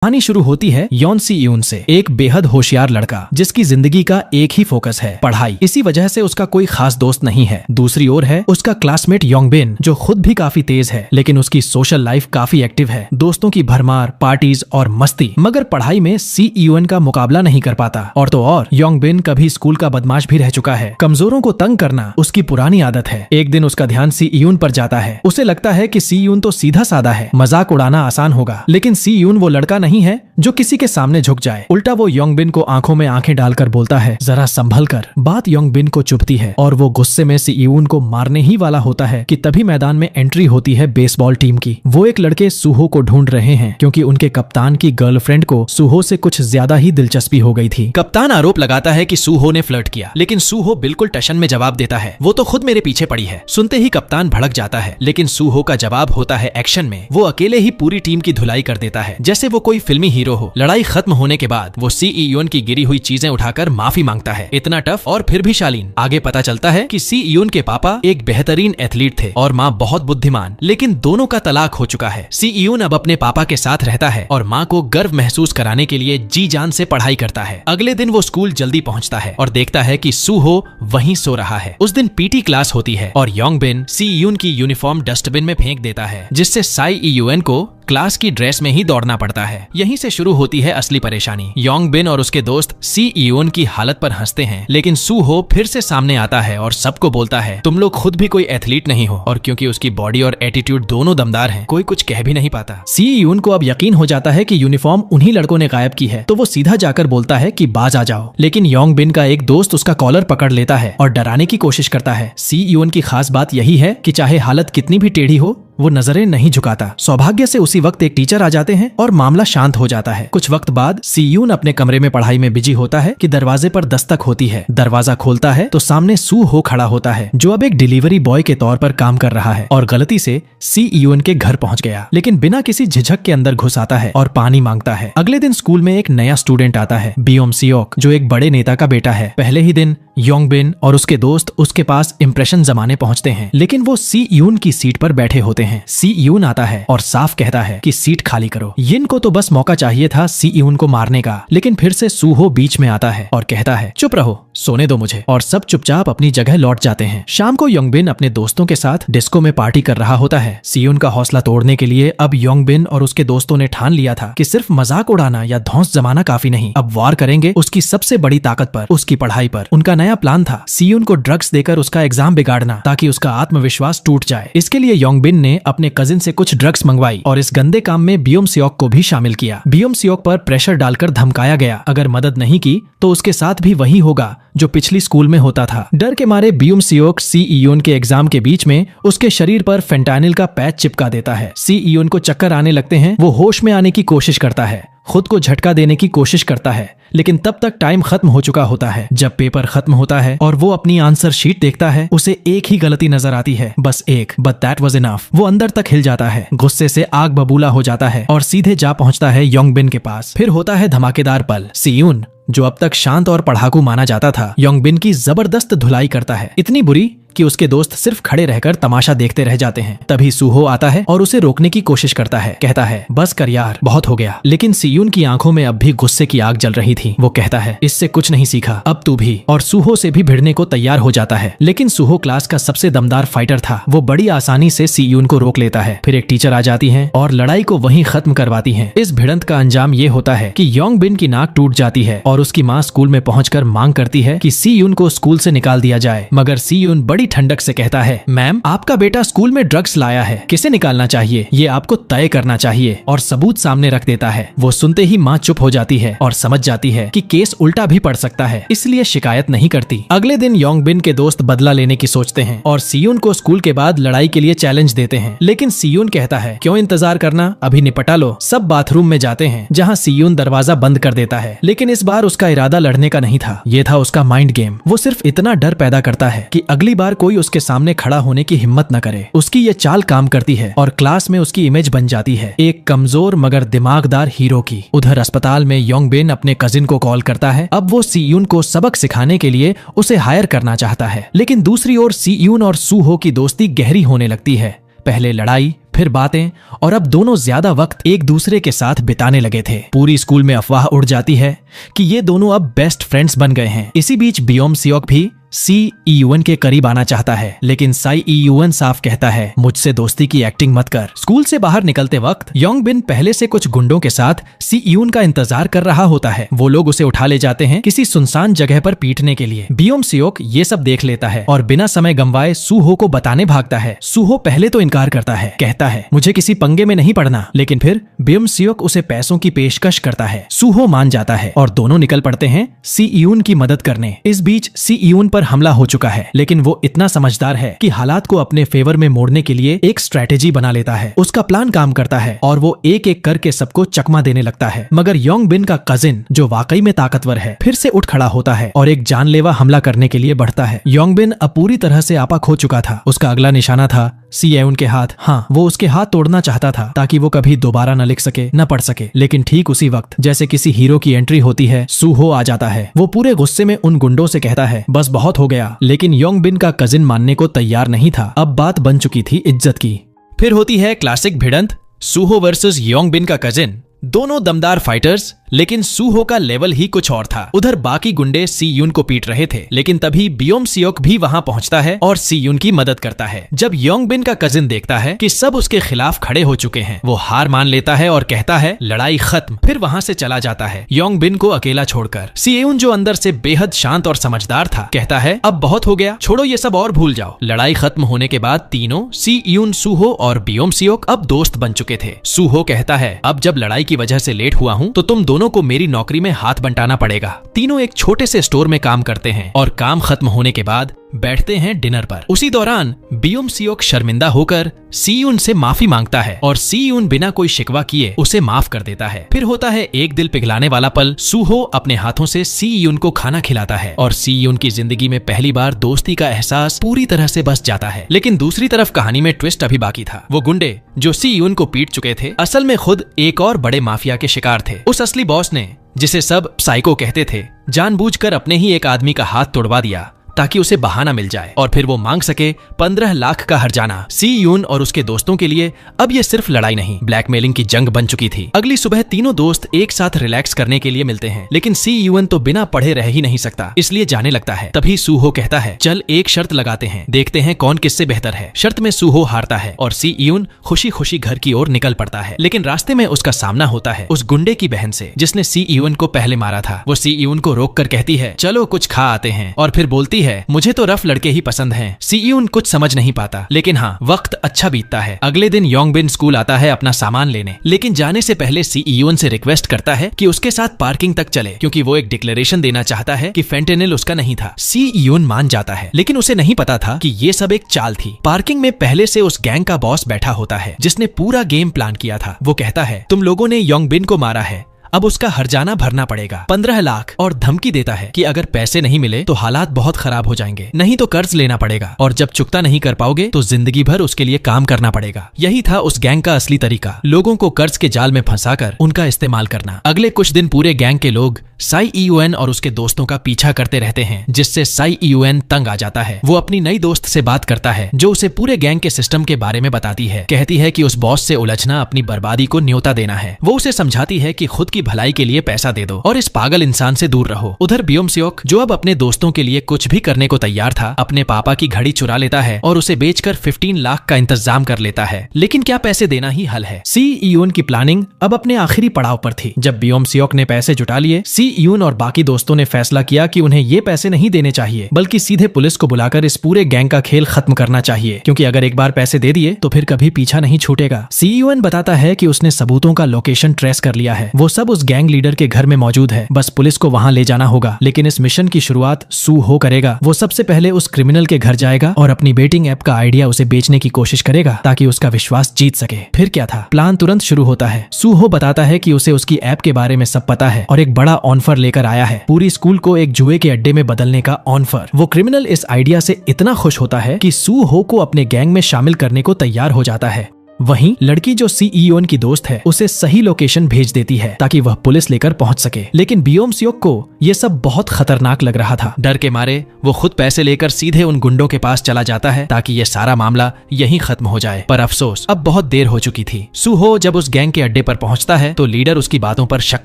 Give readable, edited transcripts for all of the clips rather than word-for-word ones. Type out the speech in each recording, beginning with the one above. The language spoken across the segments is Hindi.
कहानी शुरू होती है यॉन सी यून से, एक बेहद होशियार लड़का जिसकी जिंदगी का एक ही फोकस है, पढ़ाई। इसी वजह से उसका कोई खास दोस्त नहीं है। दूसरी ओर है उसका क्लासमेट योंग बिन, जो खुद भी काफी तेज है, लेकिन उसकी सोशल लाइफ काफी एक्टिव है, दोस्तों की भरमार, पार्टीज और मस्ती। मगर पढ़ाई में सी यून का मुकाबला नहीं कर पाता। और तो और योंग बिन कभी स्कूल का बदमाश भी रह चुका है। कमजोरों को तंग करना उसकी पुरानी आदत है। एक दिन उसका ध्यान सी यून पर जाता है। उसे लगता है कि सी यून तो सीधा साधा है, मजाक उड़ाना आसान होगा। लेकिन सी यून वो लड़का नहीं है जो किसी के सामने झुक जाए। उल्टा वो योंग बिन को आंखों में आंखें डालकर बोलता है, जरा संभल कर। बात योंग बिन को चुभती है और वो गुस्से में सी यून को मारने ही वाला होता है कि तभी मैदान में एंट्री होती है बेसबॉल टीम की। वो एक लड़के सूहो को ढूंढ रहे हैं क्योंकि उनके कप्तान की गर्लफ्रेंड को सूहो से कुछ ज्यादा ही दिलचस्पी हो गई थी। कप्तान आरोप लगाता है कि सूहो ने फ्लर्ट किया, लेकिन सूहो बिल्कुल टशन में जवाब देता है, वो तो खुद मेरे पीछे पड़ी है। सुनते ही कप्तान भड़क जाता है, लेकिन सूहो का जवाब होता है एक्शन में। वो अकेले ही पूरी टीम की धुलाई कर देता है, जैसे वो कोई फिल्मी हीरो हो। लड़ाई खत्म होने के बाद वो सी यून की गिरी हुई चीजें उठाकर माफी मांगता है। इतना टफ और फिर भी शालीन। आगे पता चलता है कि सी यून के पापा एक बेहतरीन एथलीट थे और माँ बहुत बुद्धिमान, लेकिन दोनों का तलाक हो चुका है। सी यून अब अपने पापा के साथ रहता है और माँ को गर्व महसूस कराने के लिए जी जान से पढ़ाई करता है। अगले दिन वो स्कूल जल्दी पहुँचता है और देखता है कि सूहो वहीं सो रहा है। उस दिन पीटी क्लास होती है और योंग बिन सी यून की यूनिफॉर्म डस्टबिन में फेंक देता है, जिससे साई यून को क्लास की ड्रेस में ही दौड़ना पड़ता है। यहीं से शुरू होती है असली परेशानी। योंग बिन और उसके दोस्त सी यून की हालत पर हंसते हैं, लेकिन सूहो फिर से सामने आता है और सबको बोलता है, तुम लोग खुद भी कोई एथलीट नहीं हो। और क्योंकि उसकी बॉडी और एटीट्यूड दोनों दमदार हैं, कोई कुछ कह भी नहीं पाता। सी यून को अब यकीन हो जाता है कि यूनिफॉर्म उन्हीं लड़कों ने गायब की है, तो वो सीधा जाकर बोलता है कि बाज आ जाओ। लेकिन योंग बिन का एक दोस्त उसका कॉलर पकड़ लेता है और डराने की कोशिश करता है। सी यून की खास बात यही है कि चाहे हालत कितनी भी टेढ़ी हो, वो नजरें नहीं झुकाता। सौभाग्य से उसी वक्त एक टीचर आ जाते हैं और मामला शांत हो जाता है। कुछ वक्त बाद सी यून अपने कमरे में पढ़ाई में बिजी होता है कि दरवाजे पर दस्तक होती है। दरवाजा खोलता है तो सामने सूहो खड़ा होता है, जो अब एक डिलीवरी बॉय के तौर पर काम कर रहा है और गलती से सी यून के घर पहुंच गया। लेकिन बिना किसी झिझक के अंदर घुस आता है और पानी मांगता है। अगले दिन स्कूल में एक नया स्टूडेंट आता है, बियोम सियोक, जो एक बड़े नेता का बेटा है। पहले ही दिन योंग बिन और उसके दोस्त उसके पास इंप्रेशन जमाने पहुंचते हैं, लेकिन वो सी यून की सीट पर बैठे होते हैं। सी यून आता है और साफ कहता है कि सीट खाली करो। यिन को तो बस मौका चाहिए था सी यून को मारने का, लेकिन फिर से सूहो बीच में आता है और कहता है, चुप रहो, सोने दो मुझे। और सब चुपचाप अपनी जगह लौट जाते हैं। शाम को योंग बिन अपने दोस्तों के साथ डिस्को में पार्टी कर रहा होता है। सी यून का हौसला तोड़ने के लिए अब योंग बिन और उसके दोस्तों ने ठान लिया था कि सिर्फ मजाक उड़ाना या धौंस जमाना काफी नहीं, अब वार करेंगे उसकी सबसे बड़ी ताकत पर, उसकी पढ़ाई पर। उनका नया प्लान था सी यून को ड्रग्स देकर उसका एग्जाम बिगाड़ना, ताकि उसका आत्मविश्वास टूट जाए। इसके लिए योंग बिन ने अपने कजिन से कुछ ड्रग्स मंगवाई और इस गंदे काम में बियोम सियोक को भी शामिल किया। बियोम सियोक पर प्रेशर डालकर धमकाया गया, अगर मदद नहीं की तो उसके साथ भी वही होगा जो पिछली स्कूल में होता था। डर के मारे बियोम सियोक सी यून के एग्जाम के बीच में उसके शरीर पर फेंटानिल का पैच चिपका देता है। सी यून को चक्कर आने लगते हैं। वो होश में आने की कोशिश करता है, खुद को झटका देने की कोशिश करता है, लेकिन तब तक टाइम खत्म हो चुका होता है। जब पेपर खत्म होता है और वो अपनी आंसर शीट देखता है, उसे एक ही गलती नजर आती है, बस एक, बट दैट वाज इनफ। वो अंदर तक हिल जाता है, गुस्से से आग बबूला हो जाता है और सीधे जा पहुंचता है योंग बिन के पास। फिर होता है धमाकेदार पल। सी यून, जो अब तक शांत और पढ़ाकू माना जाता था, योंग बिन की जबरदस्त धुलाई करता है, इतनी बुरी कि उसके दोस्त सिर्फ खड़े रहकर तमाशा देखते रह जाते हैं। तभी सूहो आता है और उसे रोकने की कोशिश करता है, कहता है, बस कर यार, बहुत हो गया। लेकिन सी यून की आंखों में अब भी गुस्से की आग जल रही थी। वो कहता है, इससे कुछ नहीं सीखा, अब तू भी। और सूहो से भी भिड़ने को तैयार हो जाता है। लेकिन सूहो क्लास का सबसे दमदार फाइटर था, वो बड़ी आसानी से सी यून को रोक लेता है। फिर एक टीचर आ जाती है और लड़ाई को वहीं खत्म करवाती है। इस भिड़ंत का अंजाम ये होता है कि योंग बिन की नाक टूट जाती है और उसकी माँ स्कूल में पहुंचकर मांग करती है कि सी यून को स्कूल से निकाल दिया जाए। मगर सी यून बड़ी ठंडक से कहता है, मैम, आपका बेटा स्कूल में ड्रग्स लाया है, किसे निकालना चाहिए ये आपको तय करना चाहिए, और सबूत सामने रख देता है। वो सुनते ही माँ चुप हो जाती है और समझ जाती है कि केस उल्टा भी पड़ सकता है, इसलिए शिकायत नहीं करती। अगले दिन योंग बिन के दोस्त बदला लेने की सोचते हैं और सी यून को स्कूल के बाद लड़ाई के लिए चैलेंज देते हैं। लेकिन सी यून कहता है, क्यों इंतजार करना, अभी निपटा लो। सब बाथरूम में जाते हैं, जहाँ सी यून दरवाजा बंद कर देता है। लेकिन इस बार उसका इरादा लड़ने का नहीं था, ये था उसका माइंड गेम। वो सिर्फ इतना डर पैदा करता है कि अगली बार कोई उसके सामने खड़ा होने की हिम्मत न करे। उसकी ये चाल काम करती है और क्लास में उसकी इमेज बन जाती है, एक कमजोर मगर दिमागदार हीरो की। उधर अस्पताल में योंग बिन अपने कजिन को कॉल करता है। अब वो सी यून को सबक सिखाने के लिए उसे हायर करना चाहता है। लेकिन दूसरी ओर सी यून और सूहो की दोस्ती गहरी होने लगती है। पहले लड़ाई, फिर बातें, और अब दोनों ज्यादा वक्त एक दूसरे के साथ बिताने लगे थे। पूरी स्कूल में अफवाह उड़ जाती है कि ये दोनों अब बेस्ट फ्रेंड्स बन गए हैं। इसी बीच बियोम सियोक भी सी ईयून के करीब आना चाहता है, लेकिन साई ईयून साफ कहता है मुझसे दोस्ती की एक्टिंग मत कर। स्कूल से बाहर निकलते वक्त योंग बिन पहले से कुछ गुंडों के साथ सी ईयून का इंतजार कर रहा होता है। वो लोग उसे उठा ले जाते हैं किसी सुनसान जगह पर पीटने के लिए। बियोम सियोक ये सब देख लेता है और बिना समय गंवाए सूहो को बताने भागता है। सूहो पहले तो इनकार करता है, कहता है मुझे किसी पंगे में नहीं पड़ना, लेकिन फिर बियोम सियोक उसे पैसों की पेशकश करता है। सूहो मान जाता है और दोनों निकल पड़ते हैं सी ईयून की मदद करने। इस बीच सी ईयून पर हमला हो चुका है, लेकिन वो इतना समझदार है कि हालात को अपने फेवर में मोड़ने के लिए एक स्ट्रेटेजी बना लेता है। उसका प्लान काम करता है और वो एक एक करके सबको चकमा देने लगता है। मगर योंग बिन का कजिन, जो वाकई में ताकतवर है, फिर से उठ खड़ा होता है और एक जानलेवा हमला करने के लिए बढ़ता है। योंग बिन अब पूरी तरह से आपा खो चुका था। उसका अगला निशाना था सी ईयून के हाथ। हाँ, वो उसके हाथ तोड़ना चाहता था ताकि वो कभी दोबारा न लिख सके, न पढ़ सके। लेकिन ठीक उसी वक्त जैसे किसी हीरो की एंट्री होती है, सूहो आ जाता है। वो पूरे गुस्से में उन गुंडों से कहता है बस बहुत हो गया, लेकिन योंग बिन का कजिन मानने को तैयार नहीं था। अब बात बन चुकी थी इज्जत की। फिर होती है क्लासिक भिड़ंत, सूहो वर्सेस योंग बिन का कजिन। दोनों दमदार फाइटर्स, लेकिन सूहो का लेवल ही कुछ और था। उधर बाकी गुंडे सी यून को पीट रहे थे, लेकिन तभी बियोम सियोक भी वहां पहुंचता है और सी यून की मदद करता है। जब योंग बिन का कजिन देखता है कि सब उसके खिलाफ खड़े हो चुके हैं, वो हार मान लेता है और कहता है लड़ाई खत्म। फिर वहां से चला जाता है योंग बिन को अकेला छोड़कर। सी यून, जो अंदर से बेहद शांत और समझदार था, कहता है अब बहुत हो गया, छोड़ो ये सब और भूल जाओ। लड़ाई खत्म होने के बाद तीनों, सी यून, सूहो और बियोम सियोक, अब दोस्त बन चुके थे। सूहो कहता है अब जब लड़ाई की वजह से लेट हुआ हूं तो तुम दोनों को मेरी नौकरी में हाथ बंटाना पड़ेगा। तीनों एक छोटे से स्टोर में काम करते हैं और काम खत्म होने के बाद बैठते हैं डिनर पर। उसी दौरान बियोम सियोक शर्मिंदा होकर सी यून से माफी मांगता है और सी यून बिना कोई शिकवा किए उसे माफ कर देता है। फिर होता है एक दिल पिघलाने वाला पल। सूहो अपने हाथों से सी यून को खाना खिलाता है और सी यून की जिंदगी में पहली बार दोस्ती का एहसास पूरी तरह से बस जाता है। लेकिन दूसरी तरफ कहानी में ट्विस्ट अभी बाकी था। वो गुंडे जो सी यून को पीट चुके थे, असल में खुद एक और बड़े माफिया के शिकार थे। उस असली बॉस ने, जिसे सब साइको कहते थे, जानबूझकर अपने ही एक आदमी का हाथ तोड़वा दिया ताकि उसे बहाना मिल जाए और फिर वो मांग सके 15 लाख का हर्जाना। सी यून और उसके दोस्तों के लिए अब ये सिर्फ लड़ाई नहीं, ब्लैकमेलिंग की जंग बन चुकी थी। अगली सुबह तीनों दोस्त एक साथ रिलैक्स करने के लिए मिलते हैं, लेकिन सी यून तो बिना पढ़े रह ही नहीं सकता, इसलिए जाने लगता है। तभी सूहो कहता है चल एक शर्त लगाते हैं, देखते हैं कौन किससे बेहतर है। शर्त में सूहो हारता है और सी यून खुशी खुशी घर की ओर निकल पड़ता है। लेकिन रास्ते में उसका सामना होता है उस गुंडे की बहन से, जिसने सी यून को पहले मारा था। वो सी यून को रोक कर कहती है चलो कुछ खा आते हैं, और फिर बोलती है मुझे तो रफ लड़के ही पसंद हैं। सी यून कुछ समझ नहीं पाता, लेकिन हाँ, वक्त अच्छा बीतता है। अगले दिन योंग बिन स्कूल आता है अपना सामान लेने, लेकिन जाने से पहले सी यून से रिक्वेस्ट करता है कि उसके साथ पार्किंग तक चले, क्योंकि वो एक डिक्लेरेशन देना चाहता है कि फेंटेनिल उसका नहीं था। सी यून मान जाता है, लेकिन उसे नहीं पता था कि ये सब एक चाल थी। पार्किंग में पहले से उस गैंग का बॉस बैठा होता है, जिसने पूरा गेम प्लान किया था। वो कहता है तुम लोगों ने योंग बिन को मारा है, अब उसका हर्जाना भरना पड़ेगा 15 लाख, और धमकी देता है कि अगर पैसे नहीं मिले तो हालात बहुत खराब हो जाएंगे, नहीं तो कर्ज लेना पड़ेगा, और जब चुकता नहीं कर पाओगे तो जिंदगी भर उसके लिए काम करना पड़ेगा। यही था उस गैंग का असली तरीका, लोगों को कर्ज के जाल में फंसाकर उनका इस्तेमाल करना। अगले कुछ दिन पूरे गैंग के लोग साई ईयून और उसके दोस्तों का पीछा करते रहते हैं, जिससे साई ईयून तंग आ जाता है। वो अपनी नई दोस्त से बात करता है, जो उसे पूरे गैंग के सिस्टम के बारे में बताती है। कहती है कि उस बॉस से उलझना अपनी बर्बादी को न्योता देना है। वो उसे समझाती है कि खुद की भलाई के लिए पैसा दे दो और इस पागल इंसान से दूर रहो। उधर बियोम सियोक, जो अब अपने दोस्तों के लिए कुछ भी करने को तैयार था, अपने पापा की घड़ी चुरा लेता है और उसे बेचकर 15 लाख का इंतजाम कर लेता है। लेकिन क्या पैसे देना ही हल है? सी यून की प्लानिंग अब अपने आखिरी पड़ाव पर थी। जब बियोम सियोक ने पैसे जुटा लिए, सी यून और बाकी दोस्तों ने फैसला किया कि उन्हें ये पैसे नहीं देने चाहिए, बल्कि सीधे पुलिस को बुलाकर इस पूरे गैंग का खेल खत्म करना चाहिए, क्योंकि अगर एक बार पैसे दे दिए तो फिर कभी पीछा नहीं छूटेगा। सी यून बताता है कि उसने सबूतों का लोकेशन ट्रेस कर लिया है, वो सब उस गैंग लीडर के घर में मौजूद है, बस पुलिस को वहां ले जाना होगा। लेकिन इस मिशन की शुरुआत सूहो करेगा। वो सबसे पहले उस क्रिमिनल के घर जाएगा और अपनी बेटिंग ऐप का आइडिया उसे बेचने की कोशिश करेगा ताकि उसका विश्वास जीत सके। फिर क्या था, प्लान तुरंत शुरू होता है। सूहो बताता है कि उसे उसकी ऐप के बारे में सब पता है और एक बड़ा ऑफर लेकर आया है, पूरी स्कूल को एक जुए के अड्डे में बदलने का ऑफर। वो क्रिमिनल इस आइडिया से इतना खुश होता है कि सूहो को अपने गैंग में शामिल करने को तैयार हो जाता है। वहीं लड़की जो सी इयोन की दोस्त है उसे सही लोकेशन भेज देती है ताकि वह पुलिस लेकर पहुंच सके। लेकिन बियोम सियोक को ये सब बहुत खतरनाक लग रहा था। डर के मारे वो खुद पैसे लेकर सीधे उन गुंडों के पास चला जाता है ताकि ये सारा मामला यहीं खत्म हो जाए। पर अफसोस अब बहुत देर हो चुकी थी। सूहो जब उस गैंग के अड्डे पर पहुंचता है तो लीडर उसकी बातों पर शक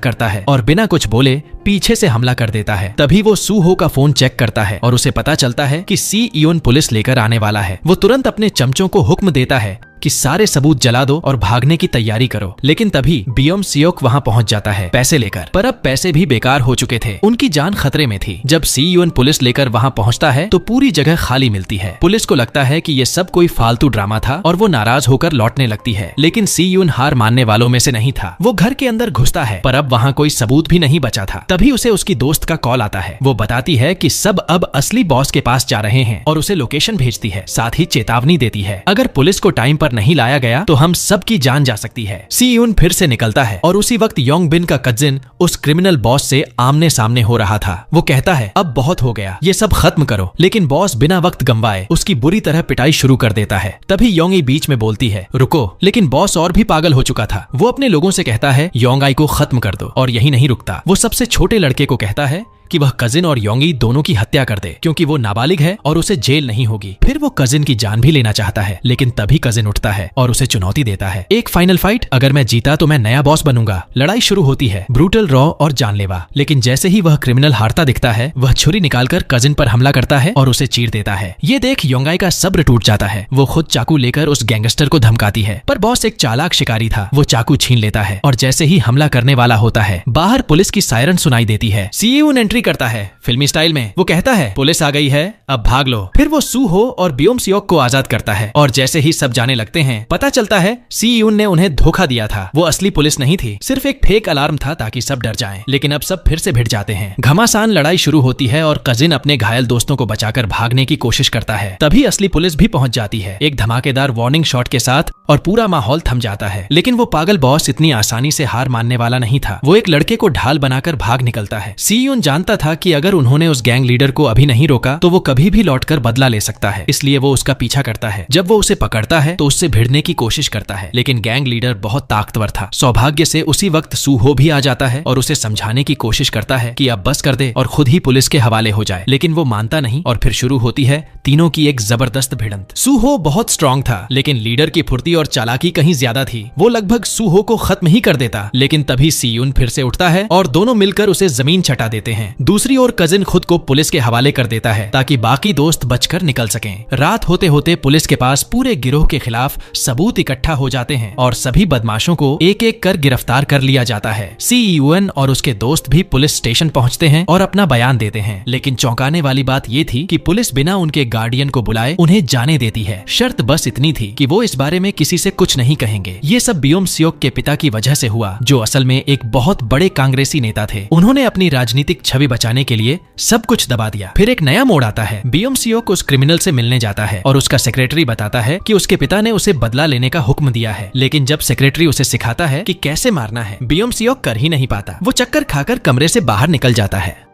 करता है और बिना कुछ बोले पीछे से हमला कर देता है। तभी वो सूहो का फोन चेक करता है और उसे पता चलता है कि सी इयोन पुलिस लेकर आने वाला है। वो तुरंत अपने चमचों को हुक्म देता है कि सारे सबूत जला दो और भागने की तैयारी करो। लेकिन तभी बियोम सियोक वहां पहुंच जाता है पैसे लेकर। पर अब पैसे भी बेकार हो चुके थे, उनकी जान खतरे में थी। जब सी यून पुलिस लेकर वहां पहुंचता है तो पूरी जगह खाली मिलती है। पुलिस को लगता है कि ये सब कोई फालतू ड्रामा था और वो नाराज होकर लौटने लगती है। लेकिन सी यून हार मानने वालों में से नहीं था। वो घर के अंदर घुसता है पर अब वहां कोई सबूत भी नहीं बचा था। तभी उसे उसकी दोस्त का कॉल आता है। वो बताती है कि सब अब असली बॉस के पास जा रहे हैं और उसे लोकेशन भेजती है। साथ ही चेतावनी देती है अगर पुलिस को टाइम पर नहीं लाया गया तो हम सबकी जान जा सकती है। सी यून फिर से निकलता है और उसी वक्त योंग बिन का कजिन उस क्रिमिनल बॉस से आमने सामने हो रहा था। वो कहता है अब बहुत हो गया, ये सब खत्म करो। लेकिन बॉस बिना वक्त गंवाए उसकी बुरी तरह पिटाई शुरू कर देता है। तभी योंग बीच में बोलती है रुको। लेकिन बॉस और भी पागल हो चुका था। वो अपने लोगों से कहता है योंग को खत्म कर दो और यही नहीं रुकता। वो सबसे छोटे लड़के को कहता है कि वह कजिन और योंगी दोनों की हत्या कर दे क्योंकि वो नाबालिग है और उसे जेल नहीं होगी। फिर वो कजिन की जान भी लेना चाहता है लेकिन तभी कजिन उठता है और उसे चुनौती देता है एक फाइनल फाइट, अगर मैं जीता तो मैं नया बॉस बनूंगा। लड़ाई शुरू होती है, ब्रूटल, रॉ और जानलेवा। लेकिन जैसे ही वह क्रिमिनल हारता दिखता है वह छुरी निकालकर कजिन पर हमला करता है और उसे चीर देता है। ये देख योंगाई का सब्र टूट जाता है। वो खुद चाकू लेकर उस गैंगस्टर को धमकाती है पर बॉस एक चालाक शिकारी था। वो चाकू छीन लेता है और जैसे ही हमला करने वाला होता है बाहर पुलिस की सायरन सुनाई देती है। सीयून एंट्री करता है फिल्मी स्टाइल में। वो कहता है पुलिस आ गई है, अब भाग लो। फिर वो सूहो और बियोम सियोक को आजाद करता है और जैसे ही सब जाने लगते हैं पता चलता है सी यून ने उन्हें धोखा दिया था। वो असली पुलिस नहीं थी, सिर्फ एक फेक अलार्म था ताकि सब डर जाएं। लेकिन अब सब फिर से भिड़ जाते हैं। घमासान लड़ाई शुरू होती है और कजिन अपने घायल दोस्तों को बचाकर भागने की कोशिश करता है। तभी असली पुलिस भी पहुंच जाती है एक धमाकेदार वार्निंग शॉट के साथ और पूरा माहौल थम जाता है। लेकिन वो पागल बॉस इतनी आसानी से हार मानने वाला नहीं था। वो एक लड़के को ढाल बनाकर भाग निकलता है। सी यून जानता था कि अगर उन्होंने उस गैंग लीडर को अभी नहीं रोका तो वो कभी भी लौटकर बदला ले सकता है, इसलिए वो उसका पीछा करता है। जब वो उसे पकड़ता है तो उससे भिड़ने की कोशिश करता है लेकिन गैंग लीडर बहुत ताकतवर था। सौभाग्य से उसी वक्त सूहो भी आ जाता है और उसे समझाने की कोशिश करता है कि अब बस कर दे और खुद ही पुलिस के हवाले हो जाए। लेकिन वो मानता नहीं और फिर शुरू होती है तीनों की एक जबरदस्त भिड़ंत। सूहो बहुत स्ट्रांग था लेकिन लीडर की फुर्ती और चालाकी कहीं ज्यादा थी। वो लगभग सूहो को खत्म ही कर देता। लेकिन तभी सीयून फिर से उठता है और दोनों मिलकर उसे जमीन चटा देते हैं। दूसरी ओर कजिन खुद को पुलिस के हवाले कर देता है ताकि बाकी दोस्त बचकर निकल सकें। रात होते होते पुलिस के पास पूरे गिरोह के खिलाफ सबूत इकट्ठा हो जाते हैं और सभी बदमाशों को एक एक कर गिरफ्तार कर लिया जाता है। सीयूएन और उसके दोस्त भी पुलिस स्टेशन पहुंचते हैं और अपना बयान देते हैं। लेकिन चौंकाने वाली बात ये थी कि पुलिस बिना उनके गार्डियन को बुलाए उन्हें जाने देती है। शर्त बस इतनी थी कि वो इस बारे में किसी से कुछ नहीं कहेंगे। ये सब बियोम सियोक के पिता की वजह से हुआ जो असल में एक बहुत बड़े कांग्रेसी नेता थे। उन्होंने अपनी राजनीतिक छवि बचाने के लिए सब कुछ दबा दिया। फिर एक नया मोड़ आता है। बियोम सियोक उस क्रिमिनल से मिलने जाता है और उसका सेक्रेटरी बताता है कि उसके पिता ने उसे बदला लेने का हुक्म दिया है। लेकिन जब सेक्रेटरी उसे सिखाता है कि कैसे मारना है बियोम सियोक कर ही नहीं पाता। वो चक्कर खाकर कमरे से बाहर निकल जाता है।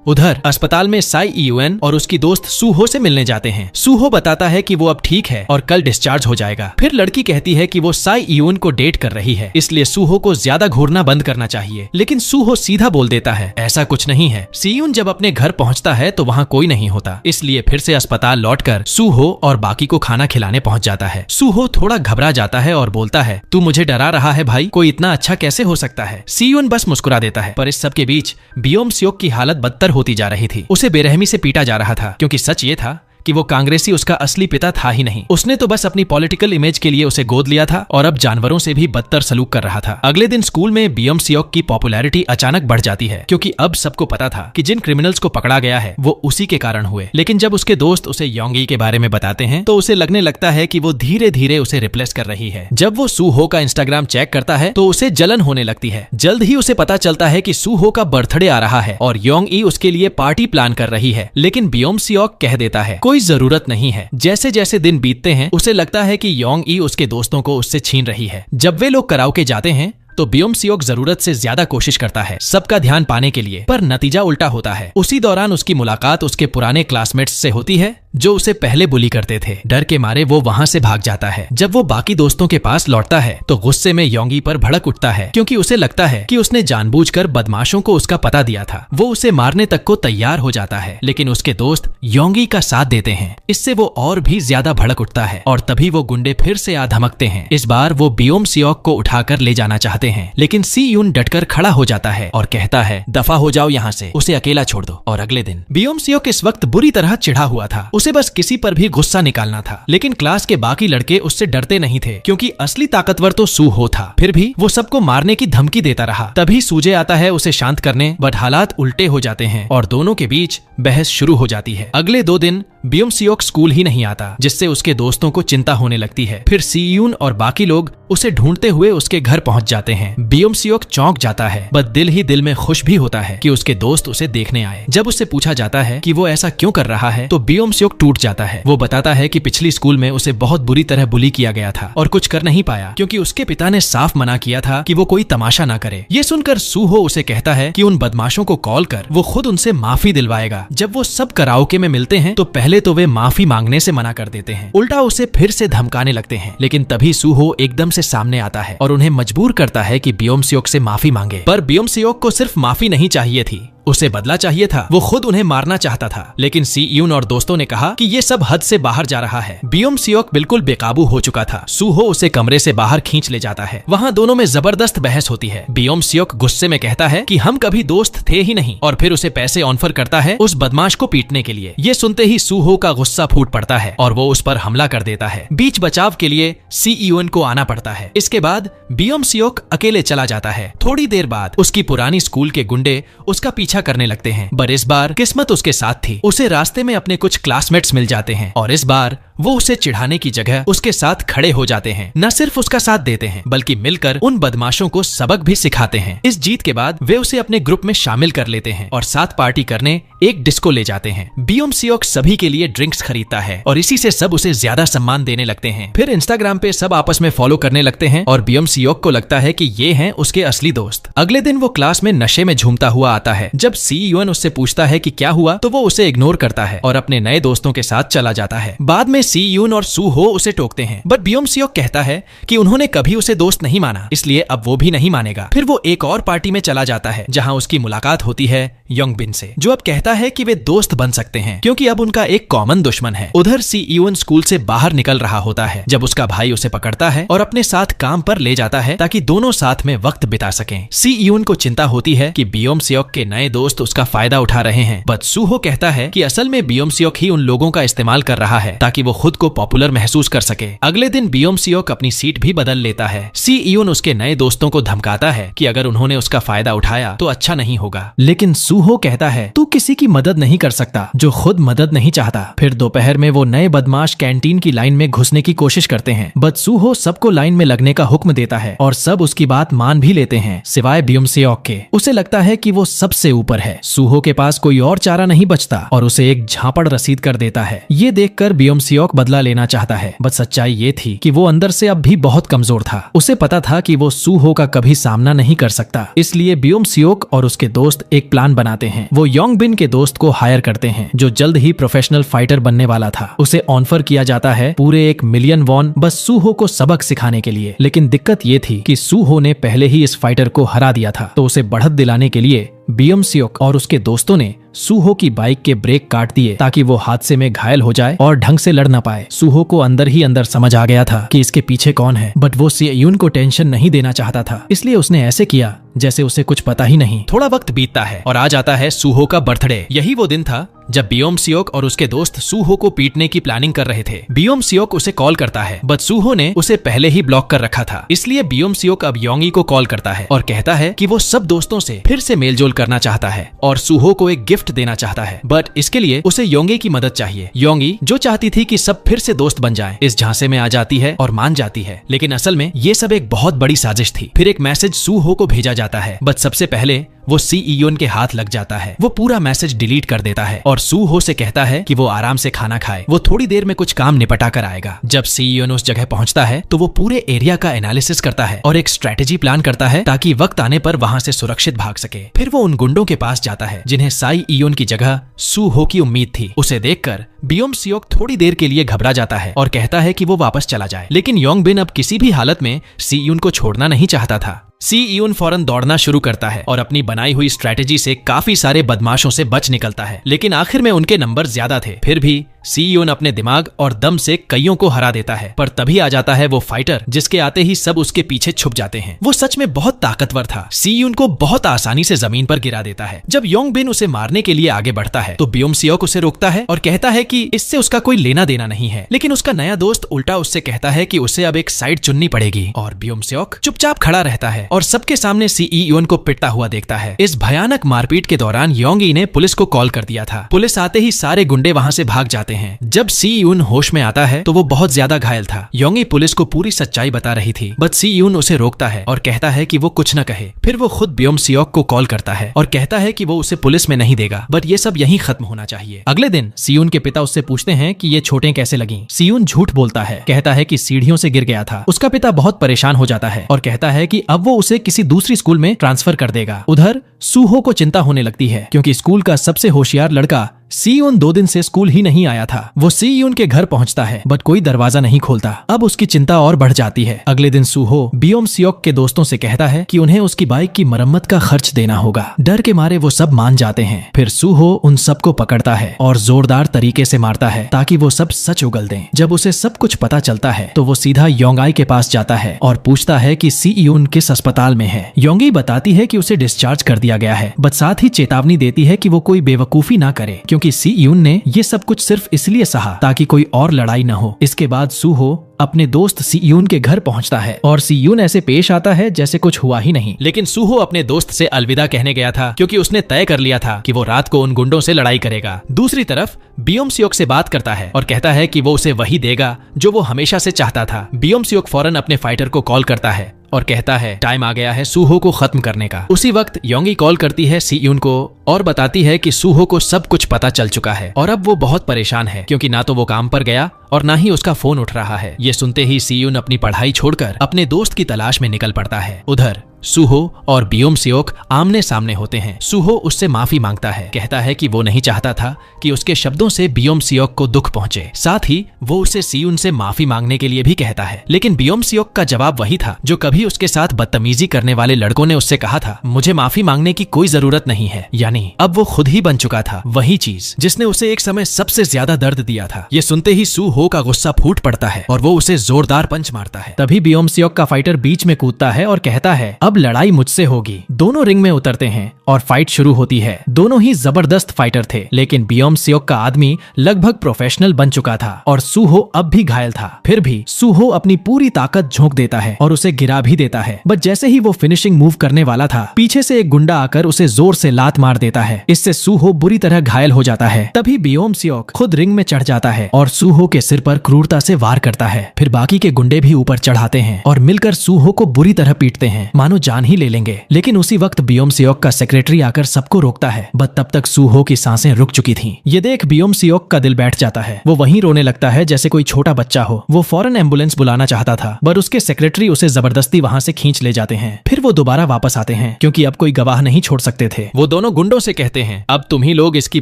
उधर अस्पताल में साई ईयूएन और उसकी दोस्त सूहो से मिलने जाते हैं। सूहो बताता है कि वो अब ठीक है और कल डिस्चार्ज हो जाएगा। फिर लड़की कहती है कि वो साई ईयूएन को डेट कर रही है इसलिए सूहो को ज्यादा घूरना बंद करना चाहिए। लेकिन सूहो सीधा बोल देता है ऐसा कुछ नहीं है। सीयून जब अपने घर पहुंचता है तो वहां कोई नहीं होता, इसलिए फिर से अस्पताल लौटकर सूहो और बाकी को खाना खिलाने पहुंच जाता है। सूहो थोड़ा घबरा जाता है और बोलता है तू मुझे डरा रहा है भाई, कोई इतना अच्छा कैसे हो सकता है। सीयून बस मुस्कुरा देता है। पर इस सब के बीच बियोम सियोक की हालत बदतर होती जा रही थी। उसे बेरहमी से पीटा जा रहा था क्योंकि सच ये था कि वो कांग्रेसी उसका असली पिता था ही नहीं। उसने तो बस अपनी पॉलिटिकल इमेज के लिए उसे गोद लिया था और अब जानवरों से भी बदतर सलूक कर रहा था। अगले दिन स्कूल में बियोम सियोक की पॉपुलैरिटी अचानक बढ़ जाती है क्योंकि अब सबको पता था कि जिन क्रिमिनल्स को पकड़ा गया है वो उसी के कारण हुए। लेकिन जब उसके दोस्त उसे योंगी के बारे में बताते हैं तो उसे लगने लगता है कि वो धीरे धीरे उसे रिप्लेस कर रही है। जब वो सूहो का इंस्टाग्राम चेक करता है तो उसे जलन होने लगती है। जल्द ही उसे पता चलता है कि सूहो का बर्थडे आ रहा है और योंगी उसके लिए पार्टी प्लान कर रही है। लेकिन बियोम सियोक कह देता है कोई जरूरत नहीं है। जैसे जैसे दिन बीतते हैं उसे लगता है कि योंगी उसके दोस्तों को उससे छीन रही है। जब वे लोग कराओके जाते हैं तो बियोम सियोक जरूरत से ज्यादा कोशिश करता है सबका ध्यान पाने के लिए, पर नतीजा उल्टा होता है। उसी दौरान उसकी मुलाकात उसके पुराने क्लासमेट्स से होती है जो उसे पहले बुली करते थे। डर के मारे वो वहाँ से भाग जाता है। जब वो बाकी दोस्तों के पास लौटता है तो गुस्से में योंगी पर भड़क उठता है, क्योंकि उसे लगता है कि उसने जानबूझकर बदमाशों को उसका पता दिया था। वो उसे मारने तक को तैयार हो जाता है, लेकिन उसके दोस्त योंगी का साथ देते हैं। इससे वो और भी ज्यादा भड़क उठता है और तभी वो गुंडे फिर से आ धमकते हैं। इस बार वो बियोम सियोक को उठाकर ले जाना चाहते हैं, लेकिन सी यून डटकर खड़ा हो जाता है और कहता है, दफा हो जाओ यहाँ से, उसे अकेला छोड़ दो। और अगले दिन बियोम सियोक इस वक्त बुरी तरह चिढ़ा हुआ था। उसे बस किसी पर भी गुस्सा निकालना था, लेकिन क्लास के बाकी लड़के उससे डरते नहीं थे, क्योंकि असली ताकतवर तो सू हो था। फिर भी वो सबको मारने की धमकी देता रहा। तभी सूजे आता है उसे शांत करने, बट हालात उल्टे हो जाते हैं और दोनों के बीच बहस शुरू हो जाती है। अगले 2 दिन बियोम सियोक स्कूल ही नहीं आता, जिससे उसके दोस्तों को चिंता होने लगती है। फिर सी यून और बाकी लोग उसे ढूंढते हुए उसके घर पहुंच जाते हैं। बियोम सियोक चौंक जाता है, बट दिल ही दिल में खुश भी होता है कि उसके दोस्त उसे देखने आए। जब उससे पूछा जाता है कि वो ऐसा क्यों कर रहा है, तो बियोम सियोक टूट जाता है। वो बताता है कि पिछली स्कूल में उसे बहुत बुरी तरह बुली किया गया था और कुछ कर नहीं पाया, क्योंकि उसके पिता ने साफ मना किया था कि वो कोई तमाशा ना करे। ये सुनकर सूहो उसे कहता है कि उन बदमाशों को कॉल कर वो खुद उनसे माफी दिलवाएगा। जब वो सब कराओके में मिलते हैं तो पहले तो वे माफी मांगने से मना कर देते हैं, उल्टा उसे फिर से धमकाने लगते हैं। लेकिन तभी सूहो एकदम से सामने आता है और उन्हें मजबूर करता है कि बियोम सियोक से माफी मांगे। पर बियोम सियोक को सिर्फ माफी नहीं चाहिए थी, उसे बदला चाहिए था। वो खुद उन्हें मारना चाहता था, लेकिन सी यून और दोस्तों ने कहा कि ये सब हद से बाहर जा रहा है। बियोम सियोक बिल्कुल बेकाबू हो चुका था। सूहो उसे कमरे से बाहर खींच ले जाता है। वहाँ दोनों में जबरदस्त बहस होती है। बियोम सियोक गुस्से में कहता है कि हम कभी दोस्त थे ही नहीं, और फिर उसे पैसे ऑफर करता है उस बदमाश को पीटने के लिए। ये सुनते ही सूहो का गुस्सा फूट पड़ता है और वो उस पर हमला कर देता है। बीच बचाव के लिए सी यून को आना पड़ता है। इसके बाद बियोम सियोक अकेले चला जाता है। थोड़ी देर बाद उसकी पुरानी स्कूल के गुंडे उसका पीछा करने लगते हैं, पर इस बार किस्मत उसके साथ थी। उसे रास्ते में अपने कुछ क्लासमेट्स मिल जाते हैं और इस बार वो उसे चिढ़ाने की जगह उसके साथ खड़े हो जाते हैं। न सिर्फ उसका साथ देते हैं, बल्कि मिलकर उन बदमाशों को सबक भी सिखाते हैं। इस जीत के बाद वे उसे अपने ग्रुप में शामिल कर लेते हैं और साथ पार्टी करने एक डिस्को ले जाते हैं। बियोम सियोक सभी के लिए ड्रिंक्स खरीदता है और इसी से सब उसे ज्यादा सम्मान देने लगते हैं। फिर इंस्टाग्राम पे सब आपस में फॉलो करने लगते हैं और बियोम सियोक को लगता है कि ये हैं उसके असली दोस्त। अगले दिन वो क्लास में नशे में झूमता हुआ आता है। जब सी यून उससे पूछता है कि क्या हुआ, तो वो उसे इग्नोर करता है और अपने नए दोस्तों के साथ चला जाता है। बाद में सी यून और सूहो उसे टोकते हैं, बट बियोम सियोक कहता है कि उन्होंने कभी उसे दोस्त नहीं माना, इसलिए अब वो भी नहीं मानेगा। फिर वो एक और पार्टी में चला जाता है, जहां उसकी मुलाकात होती है योंगबिन से, जो अब कहता है कि वे दोस्त बन सकते हैं क्योंकि अब उनका एक कॉमन दुश्मन है। उधर सी यून स्कूल से बाहर निकल रहा होता है जब उसका भाई उसे पकड़ता है और अपने साथ काम पर ले जाता है ताकि दोनों साथ में वक्त बिता सकें। सी यून को चिंता होती है कि बियोम सियोक के नए दोस्त उसका फायदा उठा रहे हैं, बट सूहो कहता है कि असल में बियोम सियोक ही उन लोगों का इस्तेमाल कर रहा है ताकि वो खुद को पॉपुलर महसूस कर सके। अगले दिन बियोम सियोक अपनी सीट भी बदल लेता है। सी यून उसके नए दोस्तों को धमकाता है कि अगर उन्होंने उसका फायदा उठाया तो अच्छा नहीं होगा, लेकिन सूहो कहता है तू किसी की मदद नहीं कर सकता जो खुद मदद नहीं चाहता। फिर दोपहर में वो नए बदमाश कैंटीन की लाइन में घुसने की कोशिश करते हैं, बट सूहो सबको लाइन में लगने का हुक्म देता है और सब उसकी बात मान भी लेते हैं सिवाय बियोम सियोक के। उसे लगता है कि वो सबसे ऊपर है। सूहो के पास कोई और चारा नहीं बचता और उसे एक झापड़ रसीद कर देता है। ये देखकर बियोम सियोक बदला लेना चाहता है, बट सच्चाई ये थी कि वो अंदर से अब भी बहुत कमजोर था। उसे पता था कि वो सूहो का कभी सामना नहीं कर सकता, इसलिए बियोम सियोक और उसके दोस्त एक प्लान बनाते हैं। वो योंगबिन के दोस्त को हायर करते हैं जो जल्द ही प्रोफेशनल फाइटर बनने वाला था। उसे ऑफर किया जाता है पूरे 1 मिलियन वॉन बस सूहो को सबक सिखाने के लिए। लेकिन दिक्कत ये थी कि सूहो ने पहले ही इस फाइटर को हरा दिया था, तो उसे बढ़त दिलाने के लिए बियोम सियोक और उसके दोस्तों ने सूहो की बाइक के ब्रेक काट दिए ताकि वो हादसे में घायल हो जाए और ढंग से लड़ न पाए। सूहो को अंदर ही अंदर समझ आ गया था कि इसके पीछे कौन है, बट वो सी यून को टेंशन नहीं देना चाहता था, इसलिए उसने ऐसे किया जैसे उसे कुछ पता ही नहीं। थोड़ा वक्त बीतता है और आ जाता है सूहो का बर्थडे। यही वो दिन था जब बियोम सियोक और उसके दोस्त सूहो को पीटने की प्लानिंग कर रहे थे। बियोम सियोक उसे कॉल करता है, बट सूहो ने उसे पहले ही ब्लॉक कर रखा था, इसलिए बियोम सियोक अब योंगी को कॉल करता है और कहता है कि वो सब दोस्तों से फिर से मेलजोल करना चाहता है और सूहो को एक गिफ्ट देना चाहता है, बट इसके लिए उसे योंगी की मदद चाहिए। योंगी जो चाहती थी कि सब फिर से दोस्त बन जाएं, इस झांसे में आ जाती है और मान जाती है, लेकिन असल में ये सब एक बहुत बड़ी साजिश थी। फिर एक मैसेज सूहो को भेजा जाता है, बट सबसे पहले वो सी यून के हाथ लग जाता है। वो पूरा मैसेज डिलीट कर देता है और सू हो से कहता है कि वो आराम से खाना खाए, वो थोड़ी देर में कुछ काम निपटा कर आएगा। जब सी यून उस जगह पहुंचता है तो वो पूरे एरिया का एनालिसिस करता है और एक स्ट्रेटेजी प्लान करता है ताकि वक्त आने पर वहां से सुरक्षित भाग सके। फिर वो उन गुंडों के पास जाता है जिन्हें साई यून की जगह सू हो की उम्मीद थी। उसे देखकर बियोम सियोक थोड़ी देर के लिए घबरा जाता है और कहता है कि वो वापस चला जाए, लेकिन योंग बिन अब किसी भी हालत में सी यून को छोड़ना नहीं चाहता था। सी यून फौरन दौड़ना शुरू करता है और अपनी बनाई हुई स्ट्रेटेजी से काफी सारे बदमाशों से बच निकलता है, लेकिन आखिर में उनके नंबर ज्यादा थे। फिर भी सी यून अपने दिमाग और दम से कईयों को हरा देता है, पर तभी आ जाता है वो फाइटर जिसके आते ही सब उसके पीछे छुप जाते हैं। वो सच में बहुत ताकतवर था। सी यून को बहुत आसानी से जमीन पर गिरा देता है। जब योंग बिन उसे मारने के लिए आगे बढ़ता है तो बियोम सियोक उसे रोकता है और कहता है कि इससे उसका कोई लेना देना नहीं है, लेकिन उसका नया दोस्त उल्टा उससे कहता है कि उसे अब एक साइड चुननी पड़ेगी और बियोम सियोक चुपचाप खड़ा रहता है और सबके सामने सी यून को पिटता हुआ देखता है। इस भयानक मारपीट के दौरान योंग ई ने पुलिस को कॉल कर दिया था। पुलिस आते ही सारे गुंडे वहां से भाग जाते हैं। जब सी यून होश में आता है तो वो बहुत ज्यादा घायल था। योंग ई पुलिस को पूरी सच्चाई बता रही थी, बट सी यून उसे रोकता है और कहता है कि वो कुछ न कहे। फिर वो खुद बियोम सियोक को कॉल करता है और कहता है कि वो उसे पुलिस में नहीं देगा, बट ये सब यहीं खत्म होना चाहिए। अगले दिन सी यून के पिता उससे पूछते हैं कि ये चोटें कैसे लगी। सी यून झूठ बोलता है, कहता है कि सीढ़ियों से गिर गया था। उसका पिता बहुत परेशान हो जाता है और कहता है कि अब वो उसे किसी दूसरी स्कूल में ट्रांसफर कर देगा। उधर सूहो को चिंता होने लगती है क्योंकि स्कूल का सबसे होशियार लड़का सी यून 2 दिन से स्कूल ही नहीं आया था। वो सी यून के घर पहुंचता है बट कोई दरवाजा नहीं खोलता। अब उसकी चिंता और बढ़ जाती है। अगले दिन सूहो बियोम सियोक के दोस्तों से कहता है कि उन्हें उसकी बाइक की मरम्मत का खर्च देना होगा। डर के मारे वो सब मान जाते हैं। फिर सूहो उन सबको पकड़ता है और जोरदार तरीके से मारता है ताकि वो सब सच उगल दें। जब उसे सब कुछ पता चलता है तो वो सीधा योंगाई के पास जाता है और पूछता है कि सी यून किस अस्पताल में है। योंगी बताती है कि उसे डिस्चार्ज कर दिया गया है, बट साथ ही चेतावनी देती है कि वो कोई बेवकूफी ना करे क्योंकि सी यून ने ये सब कुछ सिर्फ इसलिए सहा ताकि कोई और लड़ाई न हो। इसके बाद सूहो अपने दोस्त सी यून के घर पहुंचता है और सी यून ऐसे पेश आता है जैसे कुछ हुआ ही नहीं। लेकिन सूहो अपने दोस्त से अलविदा कहने गया था क्योंकि उसने तय कर लिया था कि वो रात को उन गुंडों से लड़ाई करेगा। दूसरी तरफ बियोम सियोक से बात करता है और कहता है कि वो उसे वही देगा जो वो हमेशा से चाहता था। बियोम सियोक फौरन अपने फाइटर को कॉल करता है और कहता है टाइम आ गया है सूहो को खत्म करने का। उसी वक्त योंगी कॉल करती है सी यून को और बताती है कि सूहो को सब कुछ पता चल चुका है और अब वो बहुत परेशान है क्योंकि ना तो वो काम पर गया और ना ही उसका फोन उठ रहा है। ये सुनते ही सी यून अपनी पढ़ाई छोड़कर अपने दोस्त की तलाश में निकल पड़ता है। उधर सूहो और बियोम सियोक आमने सामने होते हैं। सूहो उससे माफी मांगता है, कहता है कि वो नहीं चाहता था कि उसके शब्दों से बियोम सियोक को दुख पहुंचे। साथ ही वो उसे सी यून से माफी मांगने के लिए भी कहता है, लेकिन बियोम सियोक का जवाब वही था जो कभी उसके साथ बदतमीजी करने वाले लड़कों ने उससे कहा था, मुझे माफी मांगने की कोई जरूरत नहीं है। यानी अब वो खुद ही बन चुका था वही चीज जिसने उसे एक समय सबसे ज्यादा दर्द दिया था। ये सुनते ही सूहो का गुस्सा फूट पड़ता है और वो उसे जोरदार पंच मारता है। तभी बियोम सियोक का फाइटर बीच में कूदता है और कहता है अब लड़ाई मुझसे होगी। दोनों रिंग में उतरते हैं और फाइट शुरू होती है। दोनों ही जबरदस्त फाइटर थे, लेकिन बियोम सियोक का आदमी लगभग प्रोफेशनल बन चुका था और सूहो अब भी घायल था। फिर भी सूहो अपनी पूरी ताकत झोंक देता है और उसे गिरा भी देता है। बट जैसे ही वो फिनिशिंग मूव करने वाला था, पीछे से एक गुंडा आकर उसे जोर से लात मार देता है। इससे सूहो बुरी तरह घायल हो जाता है। तभी बियोम सियोक खुद रिंग में चढ़ जाता है और सूहो के सिर पर क्रूरता से वार करता है। फिर बाकी के गुंडे भी ऊपर चढ़ाते हैं और मिलकर सूहो को बुरी तरह पीटते हैं, मानो जान ही ले लेंगे। लेकिन उसी वक्त बियोम सियोक का सेक्रेटरी आकर सबको रोकता है, बट तब तक सूहो की सांसें रुक चुकी थीं। ये देख बियोम सियोक का दिल बैठ जाता है। वो वहीं रोने लगता है जैसे कोई छोटा बच्चा हो। वो फौरन एम्बुलेंस बुलाना चाहता था, पर उसके सेक्रेटरी उसे जबरदस्ती वहां से खींच ले जाते हैं। फिर वो दोबारा वापस आते हैं क्योंकि अब कोई गवाह नहीं छोड़ सकते थे। वो दोनों गुंडों से कहते हैं, अब तुम ही लोग इसकी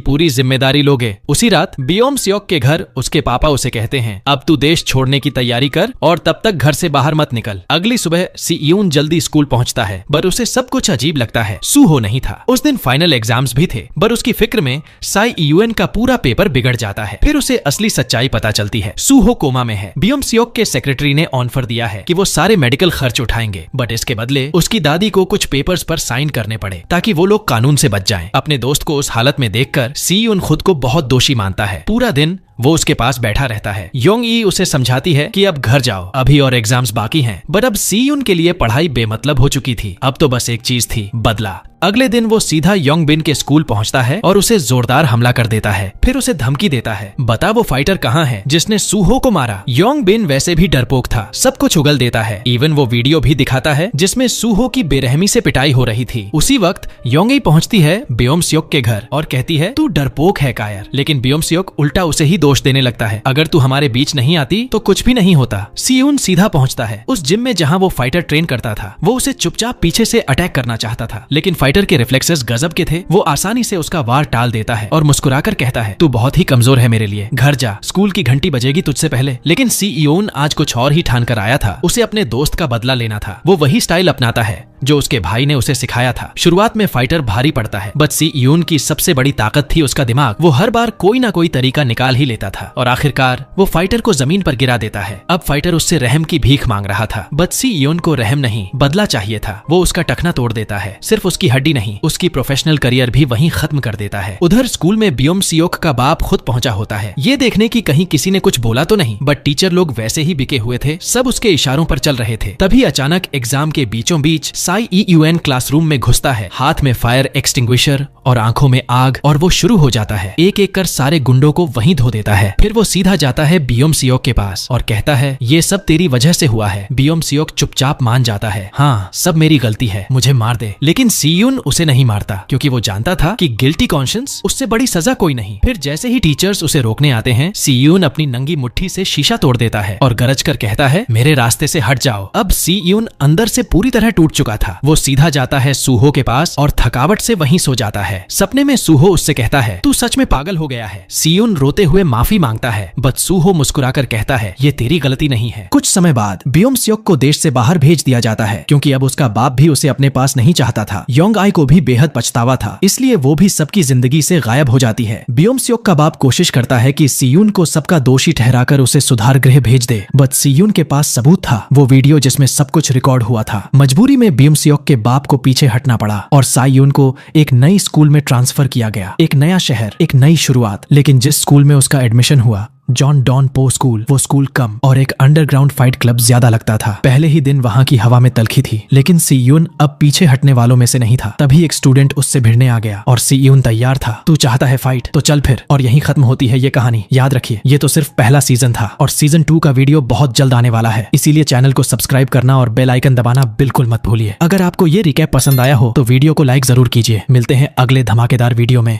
पूरी जिम्मेदारी लोगे। उसी रात बियोम सियोक के घर उसके पापा उसे कहते हैं, अब तू देश छोड़ने की तैयारी कर और तब तक घर से बाहर मत निकल। अगली सुबह सी यून जल्दी स्कूल पहुंचता है, पर उसे सब कुछ अजीब लगता है। सूहो नहीं था। उस दिन फाइनल एग्जाम्स भी थे, पर उसकी फिक्र में साई यूएन का पूरा पेपर बिगड़ जाता है। फिर उसे असली सच्चाई पता चलती है, सूहो कोमा में है। बियोम सियोक के सेक्रेटरी ने ऑफर दिया है कि वो सारे मेडिकल खर्च उठाएंगे, बट इसके बदले उसकी दादी को कुछ पेपर्स पर साइन करने पड़े ताकि वो लोग कानून से बच जाएं। अपने दोस्त को उस हालत में देखकर सी यून खुद को बहुत दोषी मानता है। पूरा दिन वो उसके पास बैठा रहता है। योंग ई उसे समझाती है कि अब घर जाओ, अभी और एग्जाम्स बाकी हैं। बट अब सी यून के लिए पढ़ाई बेमतलब हो चुकी थी। अब तो बस एक चीज थी, बदला। अगले दिन वो सीधा योंगबिन के स्कूल पहुंचता है और उसे जोरदार हमला कर देता है। फिर उसे धमकी देता है, बता वो फाइटर कहाँ है जिसने सूहो को मारा। योंगबिन वैसे भी डरपोक था, सब कुछ उगल देता है। इवन वो वीडियो भी दिखाता है जिसमें सूहो की बेरहमी से पिटाई हो रही थी। उसी वक्त योंगी पहुंचती है ब्योम-स्योक के घर और कहती है, तू डरपोक है कायर। लेकिन ब्योम-स्योक उल्टा उसे ही दोष देने लगता है, अगर तू हमारे बीच नहीं आती तो कुछ भी नहीं होता। सीयून सीधा पहुंचता है उस जिम में जहां वो फाइटर ट्रेन करता था। वो उसे चुपचाप पीछे से अटैक करना चाहता था, लेकिन फाइटर के रिफ्लेक्सेस गजब के थे। वो आसानी से उसका वार टाल देता है और मुस्कुराकर कहता है, तू बहुत ही कमजोर है मेरे लिए, घर जा, स्कूल की घंटी बजेगी तुझसे पहले। लेकिन सीयून आज कुछ और ही ठान कर आया था, उसे अपने दोस्त का बदला लेना था। वो वही स्टाइल अपनाता है जो उसके भाई ने उसे सिखाया था। शुरुआत में फाइटर भारी पड़ता है, बट सीयून की सबसे बड़ी ताकत थी उसका दिमाग। वो हर बार कोई ना कोई तरीका निकाल ही लेता था और आखिरकार वो फाइटर को जमीन पर गिरा देता है। अब फाइटर उससे रहम की भीख मांग रहा था, बट सीयून को रहम नहीं बदला चाहिए था। वो उसका टखना तोड़ देता है, सिर्फ उसकी हड्डी नहीं, उसकी प्रोफेशनल करियर भी वहीं खत्म कर देता है। उधर स्कूल में ब्योम-स्योक का बाप खुद पहुंचा होता है, ये देखने की कहीं किसी ने कुछ बोला तो नहीं, बट टीचर लोग वैसे ही बिके हुए थे, सब उसके इशारों पर चल रहे थे। तभी अचानक एग्जाम के बीचों बीच साईयूएन क्लासरूम में घुसता है, हाथ में फायर एक्सटिंग्विशर और आंखों में आग, और वो शुरू हो जाता है एक एक कर सारे गुंडों को वहीं धो देता है। फिर वो सीधा जाता है ब्योम-स्योक के पास और कहता है, ये सब तेरी वजह से हुआ है। ब्योम-स्योक चुपचाप मान जाता है, हाँ सब मेरी गलती है, मुझे मार दे। लेकिन सीयून उसे नहीं मारता क्योंकि वो जानता था कि गिल्टी कॉन्शियंस उससे बड़ी सजा कोई नहीं। फिर जैसे ही टीचर्स उसे रोकने आते हैं, सीयून अपनी नंगी मुट्ठी से शीशा तोड़ देता है और गरज कर कहता है, मेरे रास्ते से हट जाओ। अब सीयून अंदर से पूरी तरह टूट चुका था। वो सीधा जाता है सूहो के पास और थकावट से वहीं सो जाता है। सपने में सूहो उससे कहता है, तू सच में पागल हो गया है। सीयून रोते हुए माफी मांगता है, बट सूहो मुस्कुराकर कहता है, ये तेरी गलती नहीं है। कुछ समय बाद ब्योम-स्योक को देश से बाहर भेज दिया जाता है क्योंकि अब उसका बाप भी उसे अपने पास नहीं चाहता था। योंग-आई को भी बेहद पछतावा था, इसलिए वो भी सबकी जिंदगी से गायब हो जाती है। ब्योम-स्योक का बाप कोशिश करता है कि सीयून को सबका दोषी ठहराकर उसे सुधार गृह भेज दे, बट सीयून के पास सबूत था, वो वीडियो जिसमें सब कुछ रिकॉर्ड हुआ था। मजबूरी में ब्योम-स्योक के बाप को पीछे हटना पड़ा और सायून को एक नई स्कूल में ट्रांसफर किया गया। एक नया शहर, एक नई शुरुआत। लेकिन जिस स्कूल में उसका एडमिशन हुआ, जॉन डॉन पो स्कूल, वो स्कूल कम और एक अंडरग्राउंड फाइट क्लब ज्यादा लगता था। पहले ही दिन वहाँ की हवा में तलखी थी, लेकिन सीयून अब पीछे हटने वालों में से नहीं था। तभी एक स्टूडेंट उससे भिड़ने आ गया और सीयून तैयार था। तू चाहता है फाइट, तो चल फिर। और यहीं खत्म होती है ये कहानी। याद रखिए, ये तो सिर्फ पहला सीजन था और सीजन 2 का वीडियो बहुत जल्द आने वाला है, इसीलिए चैनल को सब्सक्राइब करना और बेल आइकन दबाना बिल्कुल मत भूलिए। अगर आपको ये रिकैप पसंद आया हो तो वीडियो को लाइक जरूर कीजिए। मिलते हैं अगले धमाकेदार वीडियो में।